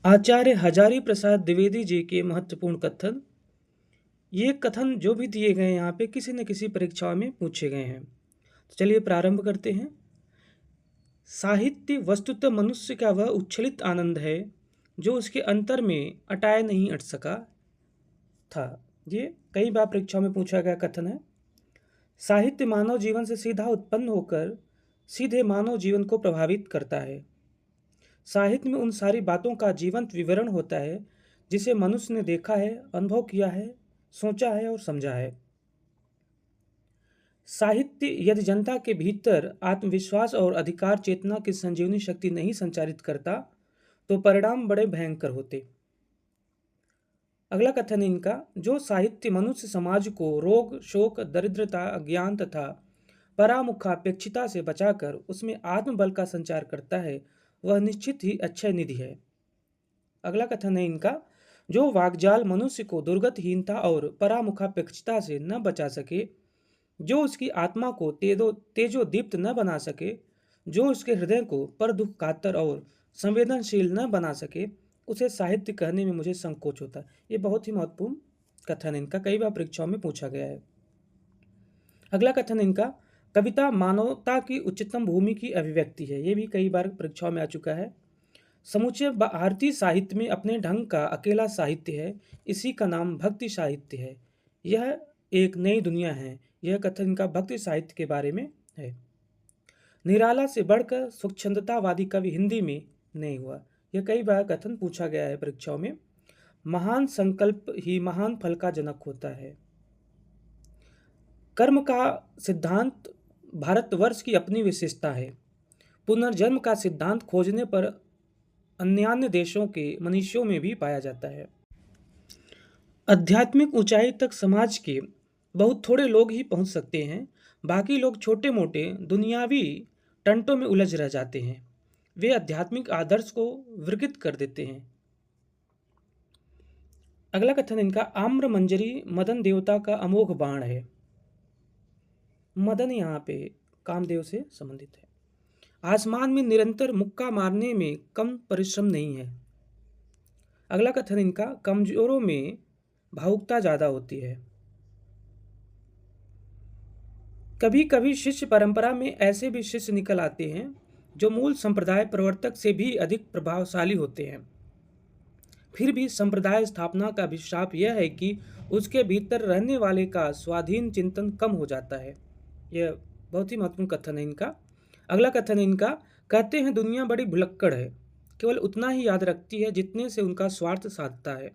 आचार्य हजारी प्रसाद द्विवेदी जी के महत्वपूर्ण कथन। ये कथन जो भी दिए गए हैं यहाँ पे किसी न किसी परीक्षाओं में पूछे गए हैं। तो चलिए प्रारंभ करते हैं। साहित्य वस्तुतः मनुष्य का वह उच्छलित आनंद है जो उसके अंतर में अटाए नहीं अट सका था। ये कई बार परीक्षाओं में पूछा गया कथन है। साहित्य मानव जीवन से सीधा उत्पन्न होकर सीधे मानव जीवन को प्रभावित करता है। साहित्य में उन सारी बातों का जीवंत विवरण होता है जिसे मनुष्य ने देखा है, अनुभव किया है, सोचा है और समझा है। साहित्य यदि जनता के भीतर आत्मविश्वास और अधिकार चेतना की संजीवनी शक्ति नहीं संचारित करता तो परिणाम बड़े भयंकर होते। अगला कथन है इनका। जो साहित्य मनुष्य समाज को रोग, शोक, दरिद्रता, अज्ञान तथा परामुखापेक्षिता से बचाकर उसमें आत्मबल का संचार करता है वह निश्चित ही अक्षय निधि है। अगला कथन है इनका। जो वाग्जाल मनुष्य को दुर्गतहीनता और परामुखापेक्षिता से न बचा सके, जो उसकी आत्मा को तेजोदीप्त न बना सके, जो उसके हृदय को पर दुख कातर और संवेदनशील न बना सके, उसे साहित्य कहने में मुझे संकोच होता है। ये बहुत ही महत्वपूर्ण कथन है इनका, कई बार परीक्षाओं में पूछा गया है। अगला कथन इनका। कविता मानवता की उच्चतम भूमि की अभिव्यक्ति है। ये भी कई बार परीक्षाओं में आ चुका है। समूचे भारतीय साहित्य में अपने ढंग का अकेला साहित्य है, इसी का नाम भक्ति साहित्य है। यह एक नई दुनिया है। यह कथन इनका भक्ति साहित्य के बारे में है। निराला से बढ़कर स्वच्छंदतावादी कवि हिंदी में नहीं हुआ। यह कई बार कथन पूछा गया है परीक्षाओं में। महान संकल्प ही महान फल का जनक होता है। कर्म का सिद्धांत भारतवर्ष की अपनी विशेषता है। पुनर्जन्म का सिद्धांत खोजने पर अन्य देशों के मनुष्यों में भी पाया जाता है। आध्यात्मिक ऊंचाई तक समाज के बहुत थोड़े लोग ही पहुंच सकते हैं। बाकी लोग छोटे मोटे दुनियावी टंटों में उलझ रह जाते हैं। वे आध्यात्मिक आदर्श को विकृत कर देते हैं। अगला कथन इनका। आम्र मंजरी मदन देवता का अमोघ बाण है। मदन यहाँ पे कामदेव से संबंधित है। आसमान में निरंतर मुक्का मारने में कम परिश्रम नहीं है। अगला कथन इनका। कमजोरों में भावुकता ज्यादा होती है। कभी कभी शिष्य परंपरा में ऐसे भी शिष्य निकल आते हैं जो मूल संप्रदाय प्रवर्तक से भी अधिक प्रभावशाली होते हैं। फिर भी संप्रदाय स्थापना का अभिशाप यह है कि उसके भीतर रहने वाले का स्वाधीन चिंतन कम हो जाता है। यह बहुत ही महत्वपूर्ण कथन है इनका। अगला कथन है इनका। कहते हैं दुनिया बड़ी भुलक्कड़ है, केवल उतना ही याद रखती है जितने से उनका स्वार्थ साधता है,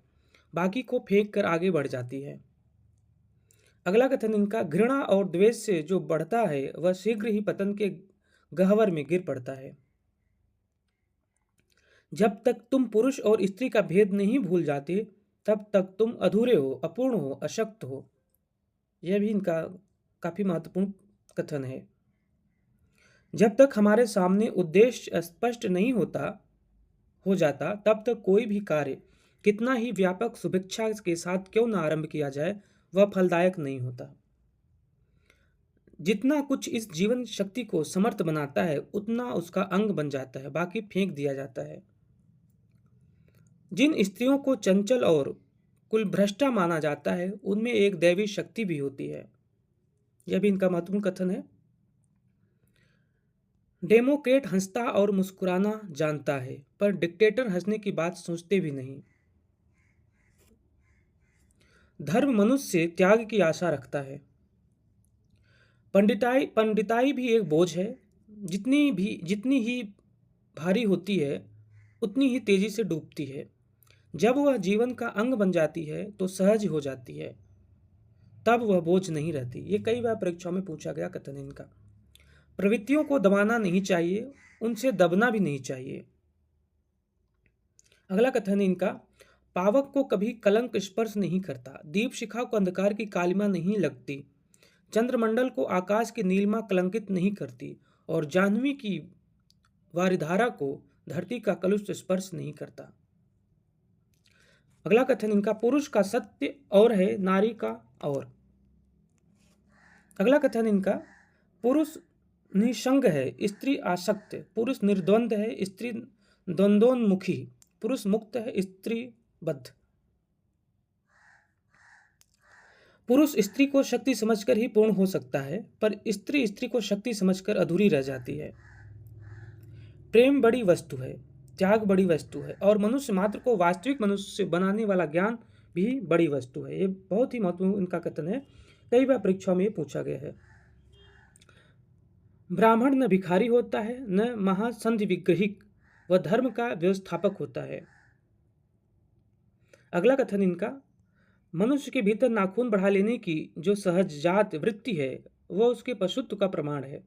बाकी को फेंक कर आगे बढ़ जाती है। अगला कथन इनका। घृणा और द्वेष से जो बढ़ता है वह शीघ्र ही पतन के गहवर में गिर पड़ता है। जब तक तुम पुरुष और स्त्री का भेद नहीं भूल जाते तब तक तुम अधूरे हो, अपूर्ण हो, अशक्त हो। यह भी इनका काफी महत्वपूर्ण कथन है। जब तक हमारे सामने उद्देश्य स्पष्ट नहीं हो जाता तब तक कोई भी कार्य कितना ही व्यापक शुभेच्छा के साथ क्यों न आरंभ किया जाए वह फलदायक नहीं होता। जितना कुछ इस जीवन शक्ति को समर्थ बनाता है उतना उसका अंग बन जाता है, बाकी फेंक दिया जाता है। जिन स्त्रियों को चंचल और कुलभ्रष्टा माना जाता है उनमें एक दैवी शक्ति भी होती है। यह भी इनका महत्वपूर्ण कथन है। डेमोक्रेट हंसता और मुस्कुराना जानता है पर डिक्टेटर हंसने की बात सोचते भी नहीं। धर्म मनुष्य से त्याग की आशा रखता है। पंडिताई भी एक बोझ है। जितनी ही भारी होती है उतनी ही तेजी से डूबती है। जब वह जीवन का अंग बन जाती है तो सहज हो जाती है, तब वह बोझ नहीं रहती। ये कई बार परीक्षाओं में पूछा गया कथन है इनका। प्रवृत्तियों को दबाना नहीं चाहिए, उनसे दबना भी नहीं चाहिए। अगला कथन है इनका। पावक को कभी कलंक स्पर्श नहीं करता, दीप शिखा को अंधकार की कालिमा नहीं लगती, चंद्रमंडल को आकाश की नीलिमा कलंकित नहीं करती और जाह्नवी की वारिधारा को धरती का कलुष स्पर्श नहीं करता। अगला कथन इनका। पुरुष का सत्य और है, नारी का और। अगला कथन इनका। पुरुष निसंग है, स्त्री आसक्त। पुरुष निर्द्वंद है, स्त्री द्वंद्वोन्मुखी। पुरुष मुक्त है, स्त्री बद्ध। पुरुष स्त्री को शक्ति समझकर ही पूर्ण हो सकता है, पर स्त्री स्त्री को शक्ति समझकर अधूरी रह जाती है। प्रेम बड़ी वस्तु है, त्याग बड़ी वस्तु है, और मनुष्य मात्र को वास्तविक मनुष्य बनाने वाला ज्ञान भी बड़ी वस्तु है। ये बहुत ही महत्वपूर्ण इनका कथन है, कई बार परीक्षाओं में ये पूछा गया है। ब्राह्मण न भिखारी होता है, न महासंधि विग्रहिक, वह धर्म का व्यवस्थापक होता है। अगला कथन इनका, मनुष्य के भीतर नाखून बढ़ा लेने की जो सहजजात वृत्ति है वह उसके पशुत्व का प्रमाण है।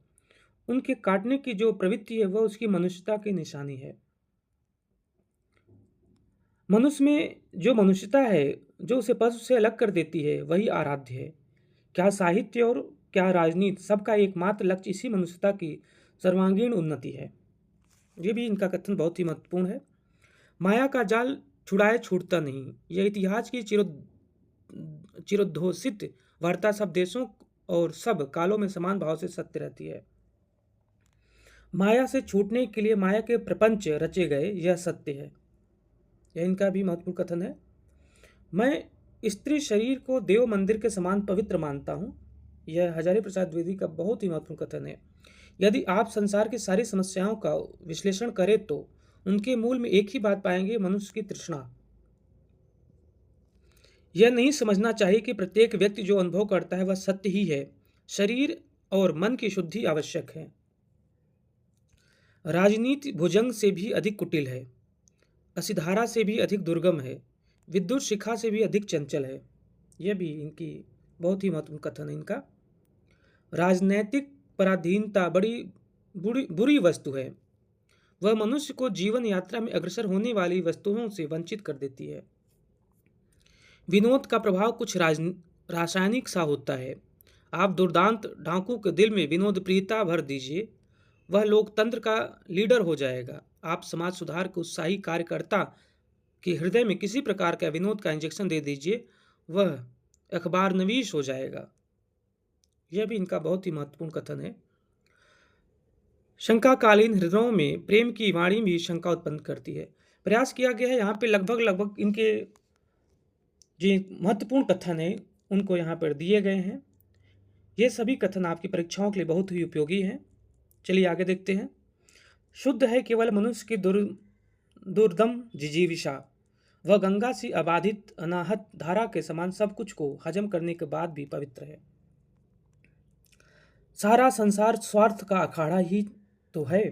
उनके काटने की जो प्रवृत्ति है वह उसकी मनुष्यता की निशानी है। मनुष्य में जो मनुष्यता है, जो उसे पशु से अलग कर देती है, वही आराध्य है। क्या साहित्य और क्या राजनीति, सबका एकमात्र लक्ष्य इसी मनुष्यता की सर्वांगीण उन्नति है। ये भी इनका कथन बहुत ही महत्वपूर्ण है। माया का जाल छुड़ाए छूटता नहीं, यह इतिहास की चिरोद्धोषित वार्ता सब देशों और सब कालों में समान भाव से सत्य रहती है। माया से छूटने के लिए माया के प्रपंच रचे गए, यह सत्य है। यह इनका भी महत्वपूर्ण कथन है। मैं स्त्री शरीर को देव मंदिर के समान पवित्र मानता हूं, यह हजारी प्रसाद द्विवेदी का बहुत ही महत्वपूर्ण कथन है। यदि आप संसार की सारी समस्याओं का विश्लेषण करें तो उनके मूल में एक ही बात पाएंगे, मनुष्य की तृष्णा। यह नहीं समझना चाहिए कि प्रत्येक व्यक्ति जो अनुभव करता है वह सत्य ही है। शरीर और मन की शुद्धि आवश्यक है। राजनीति भुजंग से भी अधिक कुटिल है, असिधारा से भी अधिक दुर्गम है, विद्युत शिखा से भी अधिक चंचल है। यह भी इनकी बहुत ही महत्वपूर्ण कथन है इनका। राजनैतिक पराधीनता बड़ी बुरी वस्तु है, वह मनुष्य को जीवन यात्रा में अग्रसर होने वाली वस्तुओं से वंचित कर देती है। विनोद का प्रभाव कुछ रासायनिक सा होता है। आप दुर्दांत डाकू के दिल में विनोद प्रियता भर दीजिए, वह लोकतंत्र का लीडर हो जाएगा। आप समाज सुधार के उत्साही कार्यकर्ता के हृदय में किसी प्रकार का विनोद का इंजेक्शन दे दीजिए, वह अखबार नवीश हो जाएगा। यह भी इनका बहुत ही महत्वपूर्ण कथन है। शंकाकालीन हृदयों में प्रेम की वाणी भी शंका उत्पन्न करती है। प्रयास किया गया है यहाँ पे लगभग इनके जो महत्वपूर्ण कथन है उनको यहाँ पर दिए गए हैं। ये सभी कथन आपकी परीक्षाओं के लिए बहुत ही उपयोगी हैं। चलिए आगे देखते हैं। शुद्ध है केवल मनुष्य की दुर्दम जिजीविषा, वह गंगा सी अबाधित अनाहत धारा के समान सब कुछ को हजम करने के बाद भी पवित्र है। सारा संसार स्वार्थ का अखाड़ा ही तो है।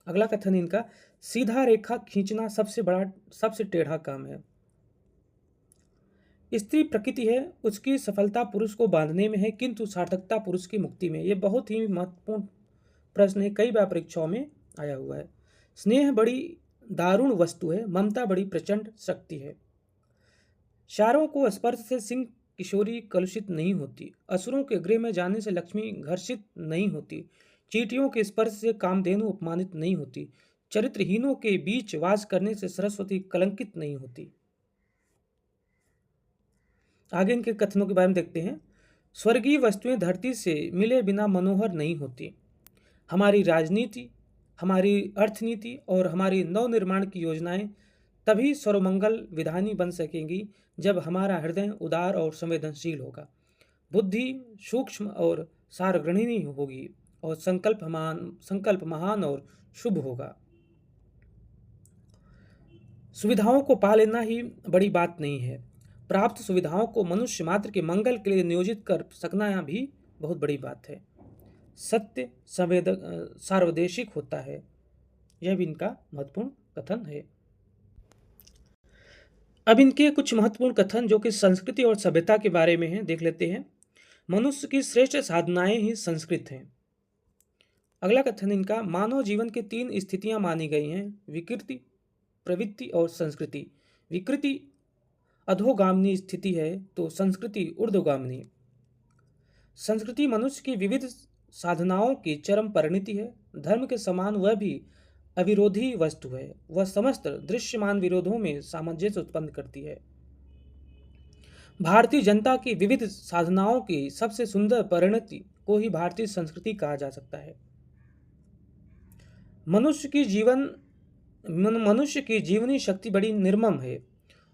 अगला कथन इनका, सीधा रेखा खींचना सबसे टेढ़ा काम है। स्त्री प्रकृति है, उसकी सफलता पुरुष को बांधने में है, किंतु सार्थकता पुरुष की मुक्ति में। यह बहुत ही महत्वपूर्ण प्रश्न है, कई बार परीक्षाओं में आया हुआ है। स्नेह बड़ी दारुण वस्तु है, ममता बड़ी प्रचंड शक्ति है। शारों को स्पर्श से सिंह किशोरी कलुषित नहीं होती, असुरों के गृह में जाने से लक्ष्मी घर्षित नहीं होती, चींटियों के स्पर्श से कामधेनु अपमानित नहीं होती, चरित्रहीनों के बीच वास करने से सरस्वती कलंकित नहीं होती। आगे इनके कथनों के बारे में देखते हैं। स्वर्गीय वस्तुएं धरती से मिले बिना मनोहर नहीं होती। हमारी राजनीति, हमारी अर्थनीति और हमारी नवनिर्माण की योजनाएं तभी सर्वमंगल विधानी बन सकेंगी जब हमारा हृदय उदार और संवेदनशील होगा, बुद्धि सूक्ष्म और सारग्रहणी होगी और संकल्प महान और शुभ होगा। सुविधाओं को पा लेना ही बड़ी बात नहीं है, प्राप्त सुविधाओं को मनुष्य मात्र के मंगल के लिए नियोजित कर सकना भी बहुत बड़ी बात है। सत्य सार्वदेशिक होता है। यह भी इनका महत्वपूर्ण कथन है। अब इनके कुछ महत्वपूर्ण कथन जो कि संस्कृति और सभ्यता के बारे में हैं, देख लेते हैं। मनुष्य की श्रेष्ठ साधनाएं ही संस्कृत हैं। अगला कथन इनका, मानव जीवन की 3 स्थितियां मानी गई हैं, विकृति, प्रवृत्ति और संस्कृति। विकृति अधोगामिनी स्थिति है तो संस्कृति ऊर्ध्वगामिनी। संस्कृति मनुष्य की विविध साधनाओं की चरम परिणति है। धर्म के समान वह भी अविरोधी वस्तु है, वह समस्त दृश्यमान विरोधों में सामंजस्य उत्पन्न करती है। भारतीय जनता की विविध साधनाओं की सबसे सुंदर परिणति को ही भारतीय संस्कृति कहा जा सकता है। मनुष्य की जीवन मनुष्य की जीवनी शक्ति बड़ी निर्मम है।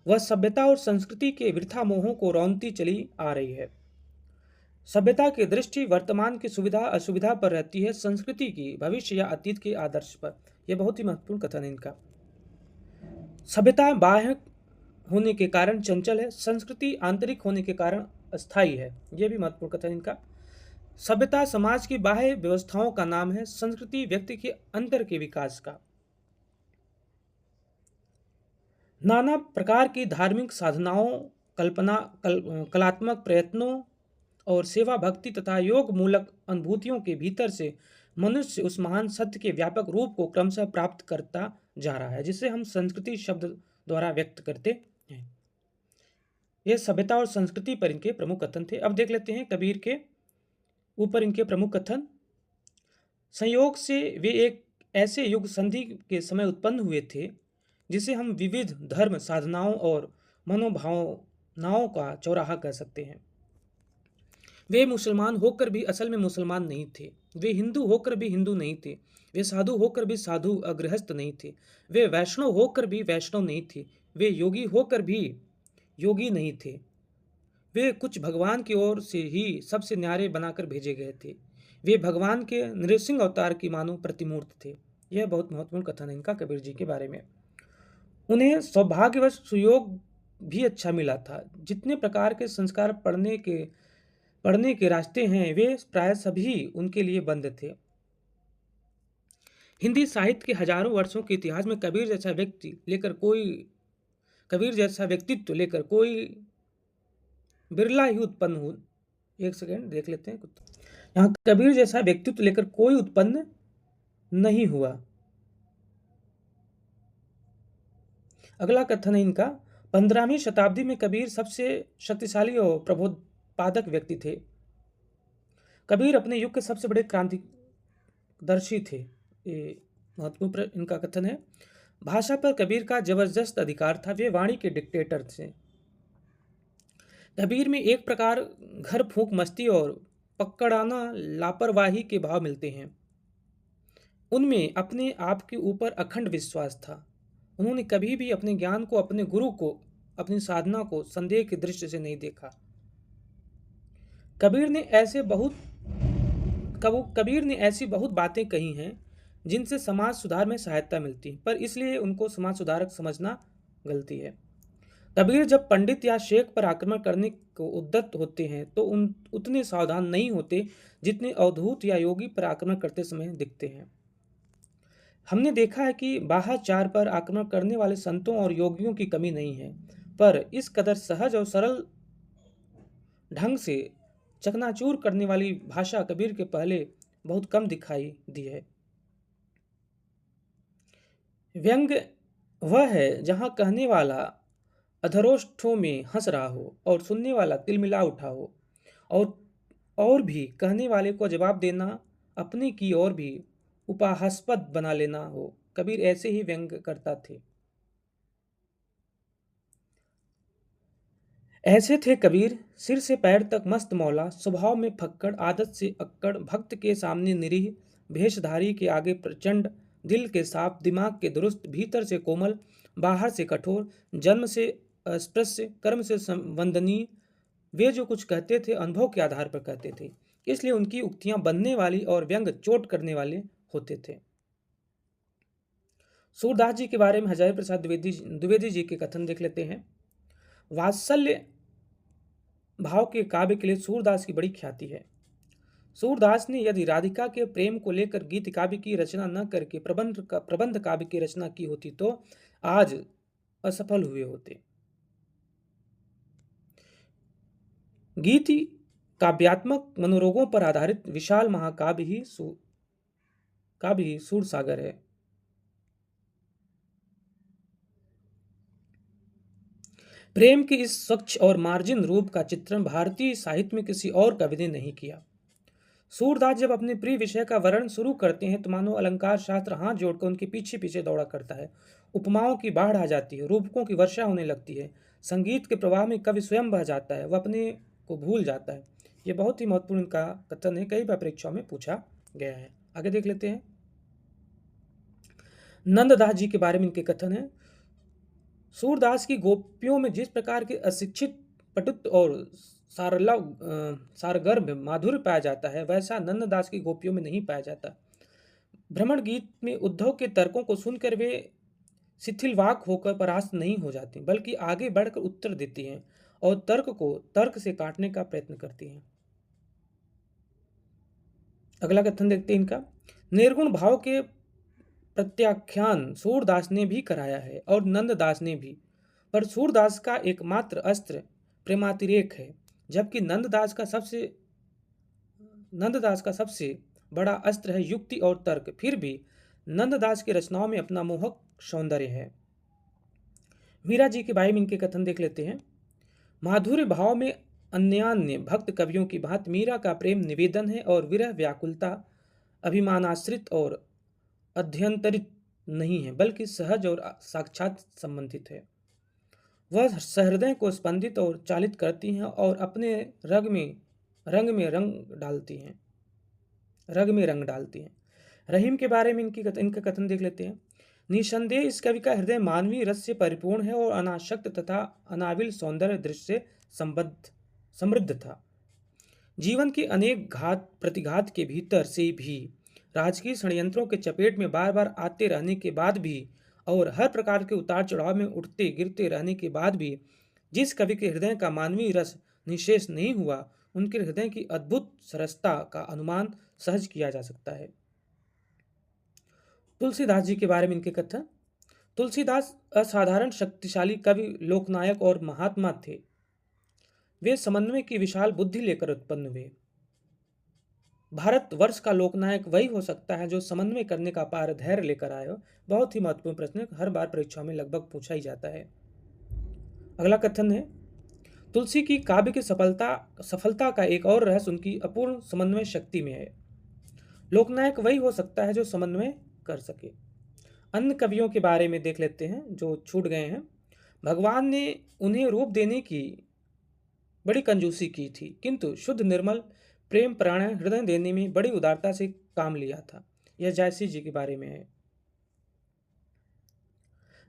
वह सभ्यता और संस्कृति के वृथा मोहों को रौंदती चली आ रही है। सभ्यता की दृष्टि वर्तमान की सुविधा असुविधा पर रहती है, संस्कृति की भविष्य या अतीत के आदर्श पर। यह बहुत ही महत्वपूर्ण कथन है इनका। सभ्यता बाह्य होने के कारण चंचल है, संस्कृति आंतरिक होने के कारण अस्थायी है। यह भी महत्वपूर्ण कथन इनका। सभ्यता समाज की बाह्य व्यवस्थाओं का नाम है, संस्कृति व्यक्ति के अंतर के विकास का। नाना प्रकार की धार्मिक साधनाओं, कलात्मक प्रयत्नों और सेवा भक्ति तथा योग मूलक अनुभूतियों के भीतर से मनुष्य उस महान सत्य के व्यापक रूप को क्रमशः प्राप्त करता जा रहा है, जिसे हम संस्कृति शब्द द्वारा व्यक्त करते हैं। यह सभ्यता और संस्कृति पर इनके प्रमुख कथन थे। अब देख लेते हैं कबीर के ऊपर इनके प्रमुख कथन। संयोग से वे एक ऐसे युग संधि के समय उत्पन्न हुए थे जिसे हम विविध धर्म साधनाओं और मनोभावनाओं का चौराहा कह सकते हैं। वे मुसलमान होकर भी असल में मुसलमान नहीं थे, वे हिंदू होकर भी हिंदू नहीं थे, वे साधु होकर भी साधु अगृहस्थ नहीं थे, वे वैष्णव होकर भी वैष्णव नहीं थे, वे योगी होकर भी योगी नहीं थे। वे कुछ भगवान की ओर से ही सबसे न्यारे बनाकर भेजे गए थे। वे भगवान के नृसिंह अवतार की मानो प्रतिमूर्त थे। यह बहुत महत्वपूर्ण कथन है इनका कबीर जी के बारे में। उन्हें सौभाग्यवश सुयोग भी अच्छा मिला था। जितने प्रकार के संस्कार पढ़ने के रास्ते हैं वे प्राय सभी उनके लिए बंद थे। हिंदी साहित्य के हजारों वर्षों के इतिहास में कबीर जैसा व्यक्तित्व लेकर कोई बिरला ही उत्पन्न हो। एक सेकेंड देख लेते हैं कुछ। यहाँ कबीर जैसा व्यक्तित्व लेकर कोई उत्पन्न नहीं हुआ। अगला कथन है इनका। 15वीं शताब्दी में कबीर सबसे शक्तिशाली और प्रबोधपादक व्यक्ति थे। कबीर अपने युग के सबसे बड़े क्रांतिदर्शी थे। ये महत्वपूर्ण इनका कथन है। भाषा पर कबीर का जबरदस्त अधिकार था, वे वाणी के डिक्टेटर थे। कबीर में एक प्रकार घर फूंक मस्ती और पकड़ाना लापरवाही के भाव मिलते हैं। उनमें अपने आप के ऊपर अखंड विश्वास था। उन्होंने कभी भी अपने ज्ञान को, अपने गुरु को, अपनी साधना को संदेह की दृष्टि से नहीं देखा। कबीर ने ऐसी बहुत बातें कही हैं जिनसे समाज सुधार में सहायता मिलती है, पर इसलिए उनको समाज सुधारक समझना गलती है। कबीर जब पंडित या शेख पर आक्रमण करने को उद्यत होते हैं तो उतने सावधान नहीं होते जितने अवधूत या योगी पर आक्रमण करते समय दिखते हैं। हमने देखा है कि बाहाचार पर आक्रमण करने वाले संतों और योगियों की कमी नहीं है, पर इस कदर सहज और सरल ढंग से चकनाचूर करने वाली भाषा कबीर के पहले बहुत कम दिखाई दी है। व्यंग्य वह है जहां कहने वाला अधरोष्ठों में हंस रहा हो और सुनने वाला तिलमिला उठा हो, और भी कहने वाले को जवाब देना अपने की ओर भी उपहासास्पद बना लेना हो। कबीर ऐसे ही व्यंग्य करता थे। ऐसे थे कबीर, सिर से पैर तक मस्त मौला, स्वभाव में फक्कड़, आदत से अक्कड़, भक्त के सामने निरीह, भेषधारी के आगे प्रचंड, दिल के साफ, दिमाग के दुरुस्त, भीतर से कोमल, बाहर से कठोर, जन्म से अस्पृश्य, कर्म से वंदनीय। वे जो कुछ कहते थे अनुभव के आधार पर कहते थे, इसलिए उनकी उक्तियां बनने वाली और व्यंग चोट करने वाले होते थे। सूरदास जी के बारे में हजारी प्रसाद द्विवेदी जी के कथन देख लेते हैं। वात्सल्य भाव के काव्य के लिए सूरदास की बड़ी ख्याति है। सूरदास ने यदि राधिका के प्रेम को लेकर गीत काव्य की रचना न करके प्रबंध काव्य की रचना की होती तो आज असफल हुए होते। गीत काव्यात्मक मनोरोगों पर आधारित विशाल महाकाव्य ही सूरसागर है। प्रेम के इस स्वच्छ और मार्जिन रूप का चित्रण भारतीय साहित्य में किसी और कवि ने नहीं किया। सूरदास जब अपने प्रिय विषय का वर्णन शुरू करते हैं तो मानो अलंकार शास्त्र हाथ जोड़कर उनके पीछे पीछे दौड़ा करता है। उपमाओं की बाढ़ आ जाती है, रूपकों की वर्षा होने लगती है, संगीत के प्रवाह में कवि स्वयं बह जाता है, वह अपने को भूल जाता है। यह बहुत ही महत्वपूर्ण इनका कथन है, कई बार परीक्षाओं में पूछा गया है। आगे देख लेते हैं। नंददास जी के बारे में इनके कथन है। सूरदास की गोपियों में जिस प्रकार के अशिक्षित पटुत्व और सारगर्भ माधुर्य पाया जाता है, वैसा नंददास की गोपियों में नहीं पाया जाता। भ्रमण गीत में उद्धव के तर्कों को सुनकर वे शिथिलवाक होकर परास्त नहीं हो जाती, बल्कि आगे बढ़कर उत्तर देती हैं और तर्क को तर्क से काटने का प्रयत्न करती हैं। अगला कथन देखते हैं इनका। निर्गुण भाव के प्रत्याख्यान सूरदास ने भी कराया है और नंददास ने भी, पर सूरदास का एकमात्र अस्त्र प्रेमातिरेक है, जबकि नंददास का सबसे बड़ा अस्त्र है युक्ति और तर्क। फिर भी नंददास की रचनाओं में अपना मोहक सौंदर्य है। मीरा जी के बारे में इनके कथन देख लेते हैं। माधुर्य भाव में अन्यान्य भक्त कवियों की भांति मीरा का प्रेम निवेदन है और विरह व्याकुलता अभिमानाश्रित और अध्यंतरित नहीं है, बल्कि सहज और साक्षात संबंधित है। वह सहृदय को स्पंदित और चालित करती हैं और अपने रंग में रंग डालती हैं। रहीम के बारे में इनका कथन देख लेते हैं। निसंदेह इस कवि का हृदय मानवीय रस से परिपूर्ण है और अनासक्त तथा अनाविल सौंदर्य दृश्य से समृद्ध था। जीवन के अनेक घात प्रतिघात के भीतर से भी, राजकीय षड्यंत्रों के चपेट में बार बार आते रहने के बाद भी और हर प्रकार के उतार चढ़ाव में उठते गिरते रहने के बाद भी जिस कवि के हृदय का मानवीय रस निशेष नहीं हुआ, उनके हृदय की अद्भुत सरसता का अनुमान सहज किया जा सकता है। तुलसीदास जी के बारे में इनके कथन। तुलसीदास असाधारण शक्तिशाली कवि, लोकनायक और महात्मा थे। वे समन्वय की विशाल बुद्धि लेकर उत्पन्न हुए। भारतवर्ष का लोकनायक वही हो सकता है जो समन्वय करने का अपार धैर्य लेकर आए हो। बहुत ही महत्वपूर्ण प्रश्न है, हर बार परीक्षाओं में लगभग पूछा ही जाता है। अगला कथन है। तुलसी की काव्य की सफलता का एक और रहस्य उनकी अपूर्ण समन्वय शक्ति में है। लोकनायक वही हो सकता है जो समन्वय कर सके। अन्य कवियों के बारे में देख लेते हैं जो छूट गए हैं। भगवान ने उन्हें रूप देने की बड़ी कंजूसी की थी, किंतु शुद्ध निर्मल प्रेम प्राण हृदय देने में बड़ी उदारता से काम लिया था। यह जयसी जी के बारे में है।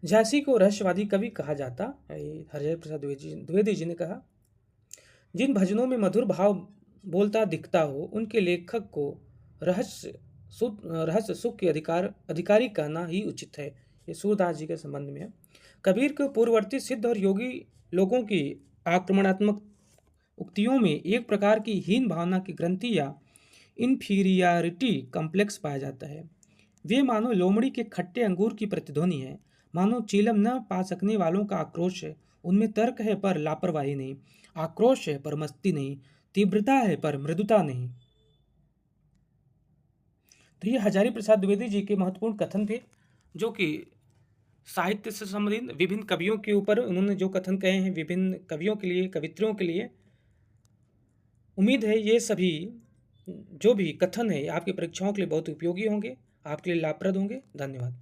जयसी को रहस्यवादी कवि कहा जाता है। हरिहर प्रसाद द्विवेदी जी ने कहा, जिन भजनों में मधुर भाव बोलता दिखता हो, उनके लेखक को रहस्य सुख के अधिकारी कहना ही उचित है। ये सूरदास जी के संबंध में है। कबीर के पूर्ववर्ती सिद्ध और योगी लोगों की आक्रमणात्मक उक्तियों में एक प्रकार की हीन भावना की ग्रंथि या इन्फीरियरिटी कॉम्प्लेक्स पाया जाता है। वे मानो लोमड़ी के खट्टे अंगूर की प्रतिध्वनि है, मानो चीलम न पा सकने वालों का आक्रोश है। उनमें तर्क है पर लापरवाही नहीं, आक्रोश है पर मस्ती नहीं, तीव्रता है पर मृदुता नहीं। तो ये हजारी प्रसाद द्विवेदी जी के महत्वपूर्ण कथन थे, जो कि साहित्य से संबंधित विभिन्न कवियों के ऊपर उन्होंने जो कथन कहे हैं, विभिन्न कवियों के लिए, कवित्रियों के लिए। उम्मीद है ये सभी जो भी कथन है आपकी परीक्षाओं के लिए बहुत उपयोगी होंगे, आपके लिए लाभप्रद होंगे। धन्यवाद।